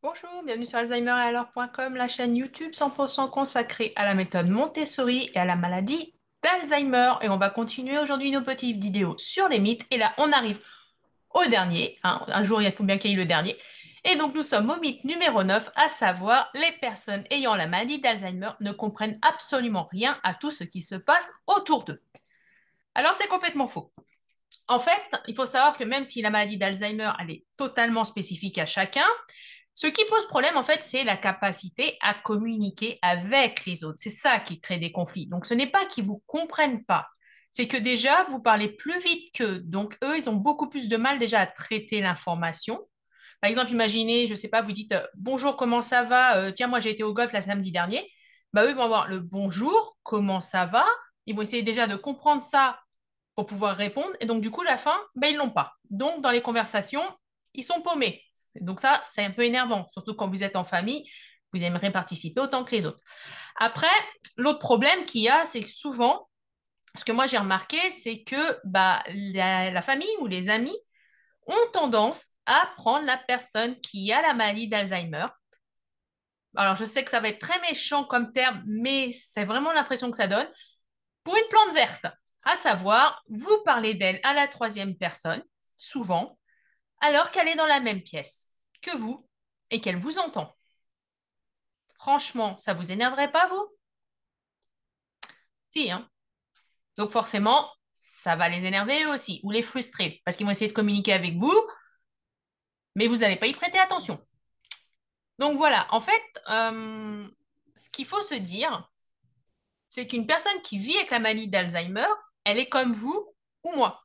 Bonjour, bienvenue sur alzheimer-et-alors.com, la chaîne YouTube 100% consacrée à la méthode Montessori et à la maladie d'Alzheimer. Et on va continuer aujourd'hui nos petites vidéos sur les mythes. Et là, on arrive au dernier. Un jour, il faut bien qu'il y ait le dernier. Et donc, nous sommes au mythe numéro 9, à savoir les personnes ayant la maladie d'Alzheimer ne comprennent absolument rien à tout ce qui se passe autour d'eux. Alors, c'est complètement faux. En fait, il faut savoir que même si la maladie d'Alzheimer, elle est totalement spécifique à chacun, ce qui pose problème, en fait, c'est la capacité à communiquer avec les autres. C'est ça qui crée des conflits. Donc, ce n'est pas qu'ils vous comprennent pas. C'est que déjà, vous parlez plus vite qu'eux. Donc, eux, ils ont beaucoup plus de mal déjà à traiter l'information. Par exemple, imaginez, je sais pas, vous dites bonjour, comment ça va? Tiens, moi, j'ai été au golf la samedi dernier. Bah, eux, ils vont avoir le bonjour, comment ça va? Ils vont essayer déjà de comprendre ça pour pouvoir répondre. Et donc, du coup, la fin, ben, ils l'ont pas. Donc, dans les conversations, ils sont paumés. Donc ça, c'est un peu énervant, surtout quand vous êtes en famille, vous aimeriez participer autant que les autres. Après, l'autre problème qu'il y a, c'est que souvent, ce que moi j'ai remarqué, c'est que bah, la famille ou les amis ont tendance à prendre la personne qui a la maladie d'Alzheimer. Alors, je sais que ça va être très méchant comme terme, mais c'est vraiment l'impression que ça donne pour une plante verte. À savoir, vous parlez d'elle à la troisième personne, souvent, alors qu'elle est dans la même pièce que vous et qu'elle vous entend. Franchement, ça vous énerverait pas, vous? Si, hein. Donc forcément, ça va les énerver eux aussi, ou les frustrer, parce qu'ils vont essayer de communiquer avec vous, mais vous n'allez pas y prêter attention. Donc voilà, en fait, ce qu'il faut se dire, c'est qu'une personne qui vit avec la maladie d'Alzheimer, elle est comme vous ou moi.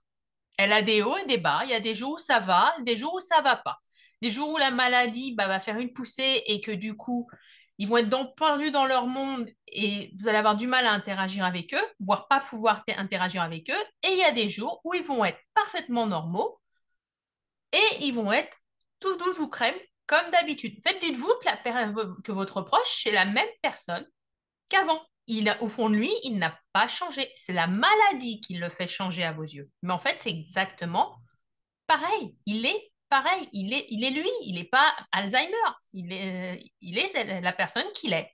Elle a des hauts et des bas. Il y a des jours où ça va, des jours où ça va pas. Des jours où la maladie bah, va faire une poussée et que du coup, ils vont être perdus dans leur monde et vous allez avoir du mal à interagir avec eux, voire pas pouvoir interagir avec eux. Et il y a des jours où ils vont être parfaitement normaux et ils vont être tout doux, tout crème, comme d'habitude. En fait, dites-vous que, que votre proche, c'est la même personne qu'avant. Au fond de lui, il n'a pas changé. C'est la maladie qui le fait changer à vos yeux. Mais en fait, c'est exactement pareil, il est pareil, il est lui, il n'est pas Alzheimer, il est la personne qu'il est.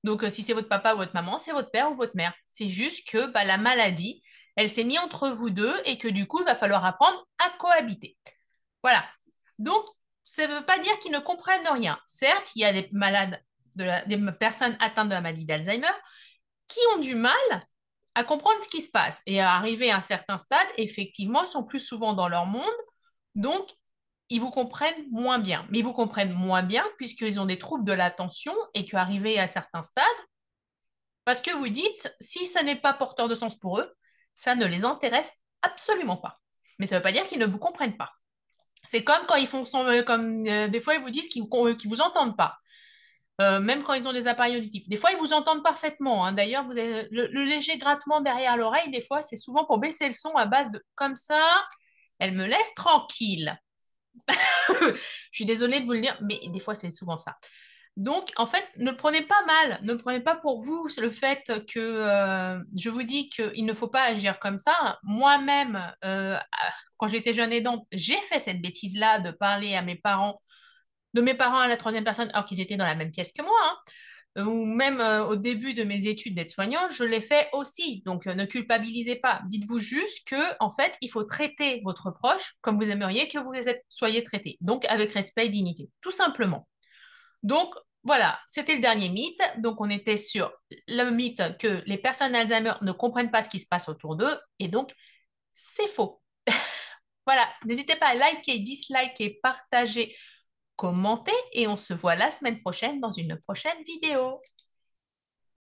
Donc, si c'est votre papa ou votre maman, c'est votre père ou votre mère. C'est juste que bah, la maladie, elle s'est mise entre vous deux et que du coup, il va falloir apprendre à cohabiter. Voilà. Donc, ça ne veut pas dire qu'ils ne comprennent rien. Certes, il y a des malades, des personnes atteintes de la maladie d'Alzheimer qui ont du mal à comprendre ce qui se passe. Et à arriver à un certain stade, effectivement, ils sont plus souvent dans leur monde donc, ils vous comprennent moins bien. Mais ils vous comprennent moins bien puisqu'ils ont des troubles de l'attention et qu'arrivés à certains stades, parce que vous dites, si ça n'est pas porteur de sens pour eux, ça ne les intéresse absolument pas. Mais ça ne veut pas dire qu'ils ne vous comprennent pas. C'est comme quand ils font comme des fois ils vous disent qu'ils vous entendent pas. Même quand ils ont des appareils auditifs. Des fois, ils vous entendent parfaitement, hein. D'ailleurs, vous avez le léger grattement derrière l'oreille, des fois, c'est souvent pour baisser le son à base de comme ça, elle me laisse tranquille. Je suis désolée de vous le dire, mais des fois, c'est souvent ça. Donc, en fait, ne le prenez pas mal, ne le prenez pas pour vous, c'est le fait que je vous dis qu'il ne faut pas agir comme ça. Moi-même, quand j'étais jeune aidante, j'ai fait cette bêtise-là de parler à mes parents, de mes parents à la troisième personne, alors qu'ils étaient dans la même pièce que moi, hein. Ou même au début de mes études d'aide-soignante, je l'ai fait aussi. Donc, ne culpabilisez pas. Dites-vous juste que, en fait, il faut traiter votre proche comme vous aimeriez que soyez traité. Donc, avec respect et dignité, tout simplement. Donc, voilà, c'était le dernier mythe. Donc, on était sur le mythe que les personnes Alzheimer ne comprennent pas ce qui se passe autour d'eux. Et donc, c'est faux. Voilà, n'hésitez pas à liker, disliker, partager, commenter. Et on se voit la semaine prochaine dans une prochaine vidéo.